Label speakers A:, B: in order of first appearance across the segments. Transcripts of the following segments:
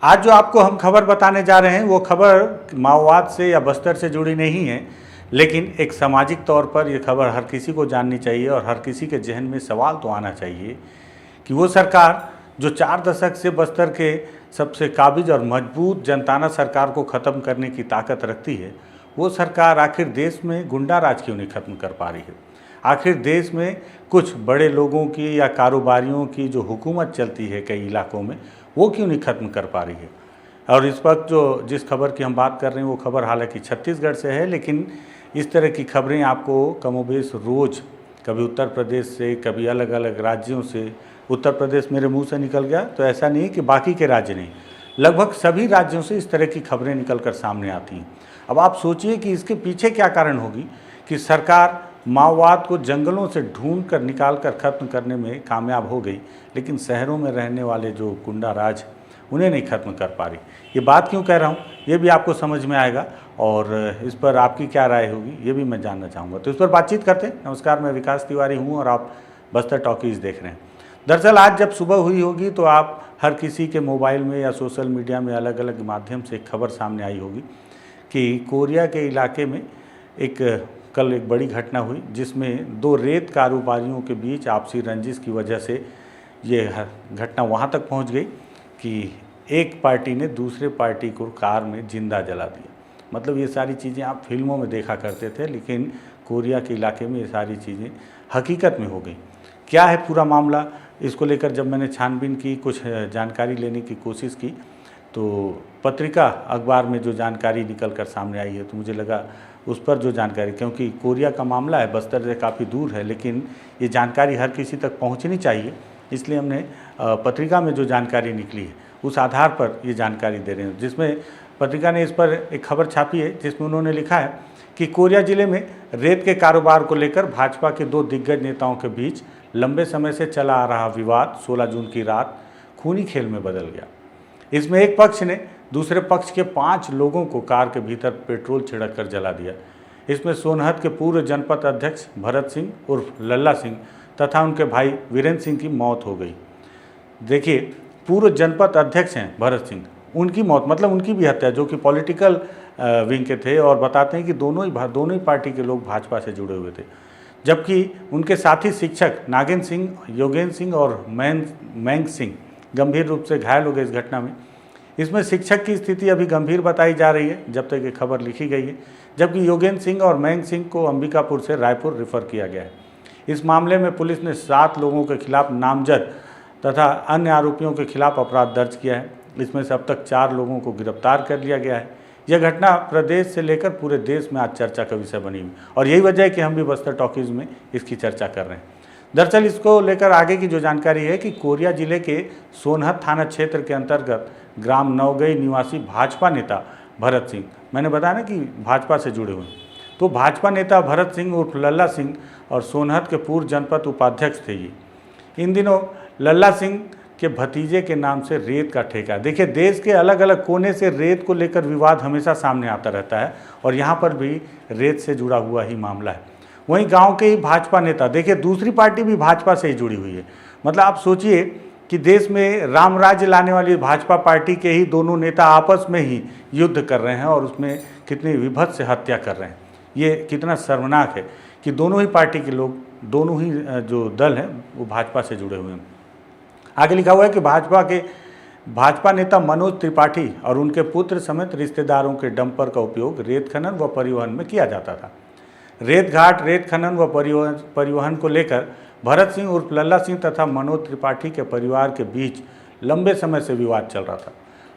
A: आज जो आपको हम खबर बताने जा रहे हैं वो खबर माओवाद से या बस्तर से जुड़ी नहीं है, लेकिन एक सामाजिक तौर पर ये खबर हर किसी को जाननी चाहिए और हर किसी के जहन में सवाल तो आना चाहिए कि वो सरकार जो 4 दशक से बस्तर के सबसे काबिज और मजबूत जनताना सरकार को ख़त्म करने की ताकत रखती है, वो सरकार आखिर देश में गुंडा राज क्यों नहीं ख़त्म कर पा रही है। आखिर देश में कुछ बड़े लोगों की या कारोबारियों की जो हुकूमत चलती है कई इलाकों में, वो क्यों नहीं ख़त्म कर पा रही है। और इस वक्त जो जिस खबर की हम बात कर रहे हैं वो खबर हालांकि छत्तीसगढ़ से है, लेकिन इस तरह की खबरें आपको कमोबेश रोज़ कभी उत्तर प्रदेश से, कभी अलग अलग राज्यों से, उत्तर प्रदेश मेरे मुंह से निकल गया तो ऐसा नहीं कि बाकी के राज्य नहीं, लगभग सभी राज्यों से इस तरह की खबरें निकल कर सामने आती हैं। अब आप सोचिए कि इसके पीछे क्या कारण होगी कि सरकार माओवाद को जंगलों से ढूंढ कर निकाल कर ख़त्म करने में कामयाब हो गई, लेकिन शहरों में रहने वाले जो गुंडा राज उन्हें नहीं ख़त्म कर पा रही। ये बात क्यों कह रहा हूँ ये भी आपको समझ में आएगा और इस पर आपकी क्या राय होगी ये भी मैं जानना चाहूँगा। तो इस पर बातचीत करते हैं। नमस्कार, मैं विकास तिवारी हूँ और आप बस्तर टॉकीज़ देख रहे हैं। दरअसल आज जब सुबह हुई होगी तो आप हर किसी के मोबाइल में या सोशल मीडिया में अलग अलग माध्यम से एक खबर सामने आई होगी कि कोरिया के इलाके में कल एक बड़ी घटना हुई जिसमें 2 रेत कारोबारियों के बीच आपसी रंजिश की वजह से ये घटना वहाँ तक पहुँच गई कि एक पार्टी ने दूसरे पार्टी को कार में जिंदा जला दिया। मतलब ये सारी चीज़ें आप फिल्मों में देखा करते थे, लेकिन कोरिया के इलाके में ये सारी चीज़ें हकीकत में हो गई। क्या है पूरा मामला, इसको लेकर जब मैंने छानबीन की, कुछ जानकारी लेने की कोशिश की, तो पत्रिका अखबार में जो जानकारी निकल कर सामने आई है तो मुझे लगा उस पर जो जानकारी, क्योंकि कोरिया का मामला है, बस्तर से काफ़ी दूर है, लेकिन ये जानकारी हर किसी तक पहुंचनी चाहिए, इसलिए हमने पत्रिका में जो जानकारी निकली है उस आधार पर ये जानकारी दे रहे हैं। जिसमें पत्रिका ने इस पर एक खबर छापी है जिसमें उन्होंने लिखा है कि कोरिया जिले में रेत के कारोबार को लेकर भाजपा के 2 दिग्गज नेताओं के बीच लंबे समय से चला आ रहा विवाद 16 जून की रात खूनी खेल में बदल गया। इसमें एक पक्ष ने दूसरे पक्ष के 5 लोगों को कार के भीतर पेट्रोल छिड़क कर जला दिया। इसमें सोनहत के पूर्व जनपद अध्यक्ष भरत सिंह उर्फ लल्ला सिंह तथा उनके भाई वीरेंद्र सिंह की मौत हो गई। देखिए, पूर्व जनपद अध्यक्ष हैं भरत सिंह, उनकी मौत मतलब उनकी भी हत्या, जो कि पॉलिटिकल विंग के थे और बताते हैं कि दोनों ही पार्टी के लोग भाजपा से जुड़े हुए थे। जबकि उनके साथी शिक्षक नागेंद्र सिंह, योगेंद्र सिंह और मैंग सिंह गंभीर रूप से घायल हो गए इस घटना में। इसमें शिक्षक की स्थिति अभी गंभीर बताई जा रही है जब तक ये खबर लिखी गई है, जबकि योगेंद्र सिंह और मैंग सिंह को अंबिकापुर से रायपुर रेफर किया गया है। इस मामले में पुलिस ने 7 लोगों के खिलाफ नामजद तथा अन्य आरोपियों के खिलाफ अपराध दर्ज किया है। इसमें से अब तक 4 लोगों को गिरफ्तार कर लिया गया है। यह घटना प्रदेश से लेकर पूरे देश में आज चर्चा का विषय बनी हुई और यही वजह है कि हम भी बस्तर टॉकीज़ में इसकी चर्चा कर रहे हैं। दरअसल इसको लेकर आगे की जो जानकारी है कि कोरिया जिले के सोनहत थाना क्षेत्र के अंतर्गत ग्राम नवगई निवासी भाजपा नेता भरत सिंह, मैंने बताया ना कि भाजपा से जुड़े हुए, तो भाजपा नेता भरत सिंह उर्फ लल्ला सिंह और सोनहत के पूर्व जनपद उपाध्यक्ष थे ये। इन दिनों लल्ला सिंह के भतीजे के नाम से रेत का ठेका। देखिए, देश के अलग अलग कोने से रेत को लेकर विवाद हमेशा सामने आता रहता है और यहाँ पर भी रेत से जुड़ा हुआ ही मामला है। वहीं गांव के ही भाजपा नेता, देखिए दूसरी पार्टी भी भाजपा से ही जुड़ी हुई है। मतलब आप सोचिए कि देश में राम राज्य लाने वाली भाजपा पार्टी के ही दोनों नेता आपस में ही युद्ध कर रहे हैं और उसमें कितनी विभत्स से हत्या कर रहे हैं। ये कितना शर्मनाक है कि दोनों ही पार्टी के लोग, दोनों ही जो दल हैं वो भाजपा से जुड़े हुए हैं। आगे लिखा हुआ है कि भाजपा नेता मनोज त्रिपाठी और उनके पुत्र समेत रिश्तेदारों के डंपर का उपयोग रेत खनन व परिवहन में किया जाता था। रेत घाट, रेत खनन व परिवहन को लेकर भरत सिंह उर्फ लल्ला सिंह तथा मनोज त्रिपाठी के परिवार के बीच लंबे समय से विवाद चल रहा था।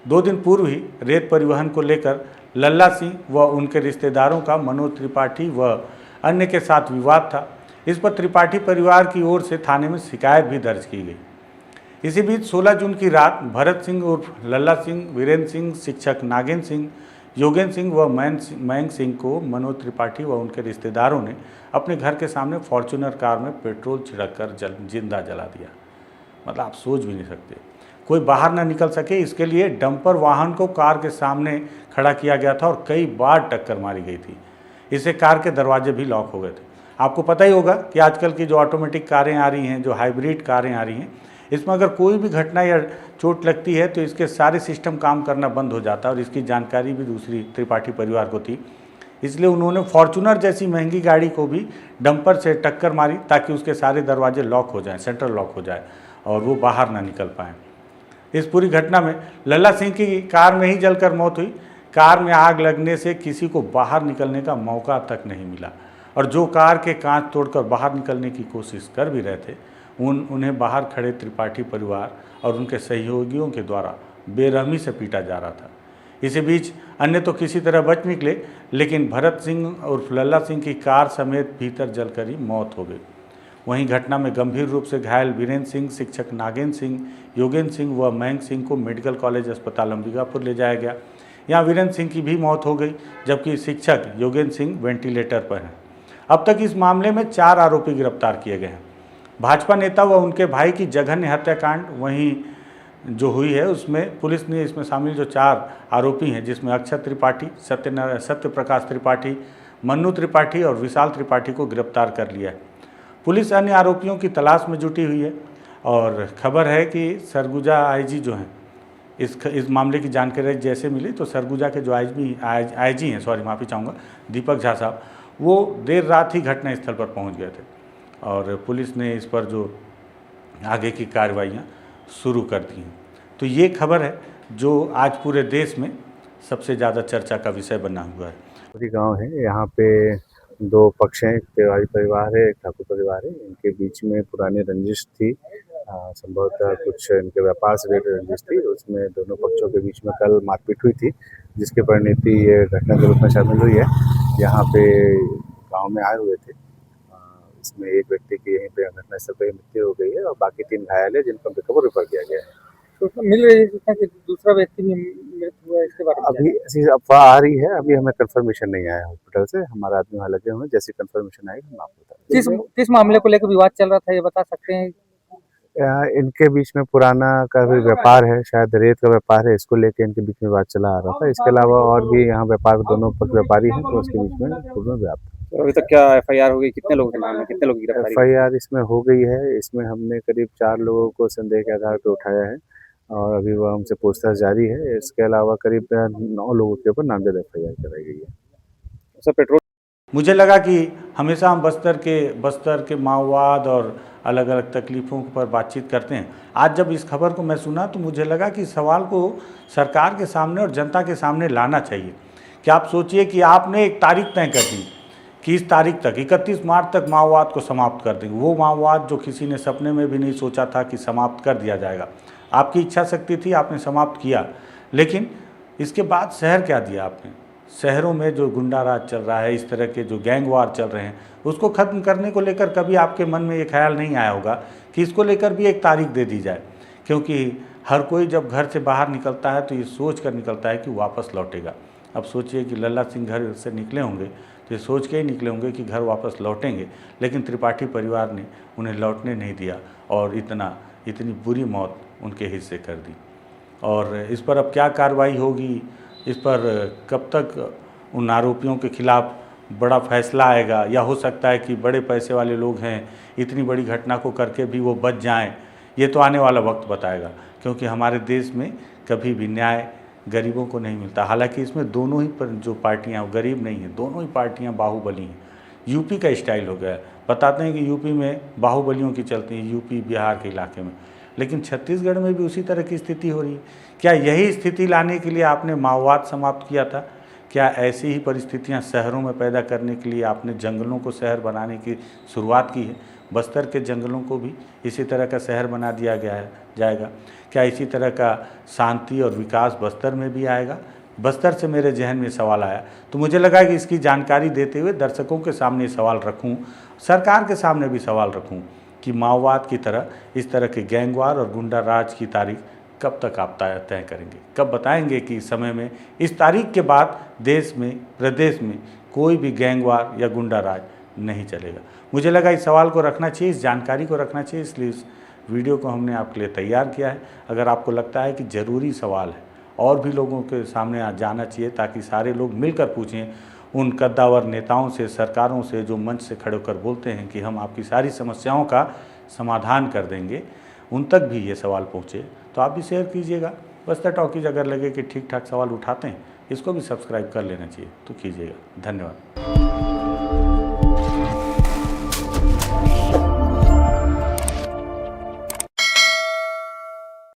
A: 2 दिन पूर्व ही रेत परिवहन को लेकर लल्ला सिंह व उनके रिश्तेदारों का मनोज त्रिपाठी व अन्य के साथ विवाद था। इस पर त्रिपाठी परिवार की ओर से थाने में शिकायत भी दर्ज की गई। इसी बीच 16 जून की रात भरत सिंह उर्फ लल्ला सिंह, वीरेंद्र सिंह, शिक्षक नागेंद्र सिंह, योगेंद्र सिंह व मैंग सिंह को मनोज त्रिपाठी व उनके रिश्तेदारों ने अपने घर के सामने फॉर्च्यूनर कार में पेट्रोल छिड़क कर जिंदा जला दिया। मतलब आप सोच भी नहीं सकते, कोई बाहर ना निकल सके इसके लिए डंपर वाहन को कार के सामने खड़ा किया गया था और कई बार टक्कर मारी गई थी। इससे कार के दरवाजे भी लॉक हो गए थे। आपको पता ही होगा कि आजकल की जो ऑटोमेटिक कारें आ रही हैं, जो हाइब्रिड कारें आ रही हैं, इसमें अगर कोई भी घटना या चोट लगती है तो इसके सारे सिस्टम काम करना बंद हो जाता है और इसकी जानकारी भी दूसरी त्रिपाठी परिवार को थी। इसलिए उन्होंने फॉर्चूनर जैसी महंगी गाड़ी को भी डंपर से टक्कर मारी ताकि उसके सारे दरवाजे लॉक हो जाएं, सेंट्रल लॉक हो जाए और वो बाहर ना निकल पाएँ। इस पूरी घटना में लल्ला सिंह की कार में ही जलकर मौत हुई। कार में आग लगने से किसी को बाहर निकलने का मौका तक नहीं मिला और जो कार के कांच तोड़कर बाहर निकलने की कोशिश कर भी रहे थे उन्हें बाहर खड़े त्रिपाठी परिवार और उनके सहयोगियों के द्वारा बेरहमी से पीटा जा रहा था। इसी बीच अन्य तो किसी तरह बच निकले, लेकिन भरत सिंह उर्फ लल्ला सिंह की कार समेत भीतर जलकर ही मौत हो गई। वहीं घटना में गंभीर रूप से घायल वीरेंद्र सिंह, शिक्षक नागेंद्र सिंह, योगेंद्र सिंह व मयंक सिंह को मेडिकल कॉलेज अस्पताल अंबिकापुर ले जाया गया। यहाँ वीरेंद्र सिंह की भी मौत हो गई, जबकि शिक्षक योगेंद्र सिंह वेंटिलेटर पर हैं। अब तक इस मामले में 4 आरोपी गिरफ्तार किए गए हैं। भाजपा नेता व उनके भाई की जघन्य हत्याकांड वहीं जो हुई है उसमें पुलिस ने इसमें शामिल जो 4 आरोपी हैं, जिसमें अक्षय त्रिपाठी, सत्य प्रकाश त्रिपाठी, मन्नू त्रिपाठी और विशाल त्रिपाठी को गिरफ्तार कर लिया है। पुलिस अन्य आरोपियों की तलाश में जुटी हुई है और खबर है कि सरगुजा आईजी जो हैं, इस मामले की जानकारी जैसे मिली तो सरगुजा के जो आईजी हैं, माफ़ी चाहूँगा, दीपक झा साहब, वो देर रात ही घटनास्थल पर पहुँच गए थे और पुलिस ने इस पर जो आगे की कार्रवाइयाँ शुरू कर दी हैं। तो ये खबर है जो आज पूरे देश में सबसे ज़्यादा चर्चा का विषय बना हुआ है।
B: पूरी गांव है, यहाँ पे 2 पक्ष हैं, एक तिवारी परिवार है, एक ठाकुर परिवार है। इनके बीच में पुरानी रंजिश थी, संभवतः कुछ इनके व्यापार से रिलेटेड रंजिश थी। उसमें दोनों पक्षों के बीच में कल मारपीट हुई थी, जिसकी परिणति ये घटना के रूप में शामिल हुई है। यहाँ पे गांव में आए हुए थे, इसमें एक व्यक्ति की यहीं पे घटनास्थल पर मृत्यु हो गई है और बाकी 3 घायल है, जिनको रिकवर कर दिया गया है।
C: तो मिल रही है कि दूसरा व्यक्ति भी मृत हुआ है, इसके बारे में
B: अभी ऐसी अफवाह आ रही है, अभी हमें कंफर्मेशन नहीं आया हॉस्पिटल से। हमारे आदमी वहाँ लगे हुए हैं, जैसी कंफर्मेशन आएगी हम आपको बताएंगे।
C: किस मामले को लेकर विवाद चल रहा था, ये बता सकते हैं?
B: इनके बीच में पुराना का भी व्यापार है, शायद रेत का व्यापार है, इसको लेके इनके बीच में बात चला आ रहा था। इसके अलावा और भी यहाँ व्यापार, दोनों पक्ष व्यापारी हैं, तो उसके बीच में पूर्ण व्याप्त।
C: तो अभी तक क्या एफआईआर हो गई? कितने लोगों के नाम है, कितने लोग गिरफ्तारी?
B: एफआईआर इसमें हो गई है। इसमें हमने करीब 4 लोगों को संदेह के आधार पर उठाया है और अभी वह हमसे पूछताछ जारी है। इसके अलावा करीब 9 लोगों के ऊपर नामजद एफआईआर कराई गई है।
C: सर, पेट्रोल
A: मुझे लगा कि हमेशा हम बस्तर के माओवाद और अलग अलग तकलीफ़ों पर बातचीत करते हैं। आज जब इस खबर को मैं सुना तो मुझे लगा कि सवाल को सरकार के सामने और जनता के सामने लाना चाहिए कि आप सोचिए कि आपने एक तारीख तय कर दी कि इस तारीख तक 31 मार्च तक माओवाद को समाप्त कर देंगे। वो माओवाद जो किसी ने सपने में भी नहीं सोचा था कि समाप्त कर दिया जाएगा। आपकी इच्छा शक्ति थी, आपने समाप्त किया, लेकिन इसके बाद शहर क्या दिया आपने? शहरों में जो गुंडा राज चल रहा है, इस तरह के जो गैंग वार चल रहे हैं, उसको ख़त्म करने को लेकर कभी आपके मन में ये ख्याल नहीं आया होगा कि इसको लेकर भी एक तारीख दे दी जाए, क्योंकि हर कोई जब घर से बाहर निकलता है तो ये सोच कर निकलता है कि वापस लौटेगा। अब सोचिए कि लल्ला सिंह घर से निकले होंगे तो ये सोच के ही निकले होंगे कि घर वापस लौटेंगे, लेकिन त्रिपाठी परिवार ने उन्हें लौटने नहीं दिया और इतनी बुरी मौत उनके हिस्से कर दी। और इस पर अब क्या कार्रवाई होगी, इस पर कब तक उन आरोपियों के खिलाफ बड़ा फैसला आएगा, या हो सकता है कि बड़े पैसे वाले लोग हैं, इतनी बड़ी घटना को करके भी वो बच जाएं, ये तो आने वाला वक्त बताएगा। क्योंकि हमारे देश में कभी भी न्याय गरीबों को नहीं मिलता। हालांकि इसमें दोनों ही जो पार्टियां गरीब नहीं हैं, दोनों ही पार्टियां बाहुबली हैं। यूपी का स्टाइल हो गया है, बताते हैं कि यूपी में बाहुबलियों की चलती है, यूपी बिहार के इलाके में, लेकिन छत्तीसगढ़ में भी उसी तरह की स्थिति हो रही है। क्या यही स्थिति लाने के लिए आपने माओवाद समाप्त किया था? क्या ऐसी ही परिस्थितियां शहरों में पैदा करने के लिए आपने जंगलों को शहर बनाने की शुरुआत की है? बस्तर के जंगलों को भी इसी तरह का शहर बना दिया जाएगा। क्या इसी तरह का शांति और विकास बस्तर में भी आएगा? बस्तर से मेरे जहन में सवाल आया, तो मुझे लगा कि इसकी जानकारी देते हुए दर्शकों के सामने सवाल रखूं, सरकार के सामने भी सवाल रखूं कि माओवाद की तरह इस तरह के गैंगवार और गुंडा राज की तारीख कब तक आप तय करेंगे? कब बताएंगे कि इस समय में, इस तारीख के बाद देश में, प्रदेश में कोई भी गैंगवार या गुंडा राज नहीं चलेगा? मुझे लगा इस सवाल को रखना चाहिए, इस जानकारी को रखना चाहिए, इसलिए इस वीडियो को हमने आपके लिए तैयार किया है। अगर आपको लगता है कि ज़रूरी सवाल है और भी लोगों के सामने जाना चाहिए ताकि सारे लोग मिलकर पूछें उन कद्दावर नेताओं से, सरकारों से जो मंच से खड़े होकर बोलते हैं कि हम आपकी सारी समस्याओं का समाधान कर देंगे, उन तक भी ये सवाल पहुँचे, तो आप भी शेयर कीजिएगा। बस्तर टॉकीज अगर लगे कि ठीक ठाक सवाल उठाते हैं, इसको भी सब्सक्राइब कर लेना चाहिए, तो कीजिएगा। धन्यवाद।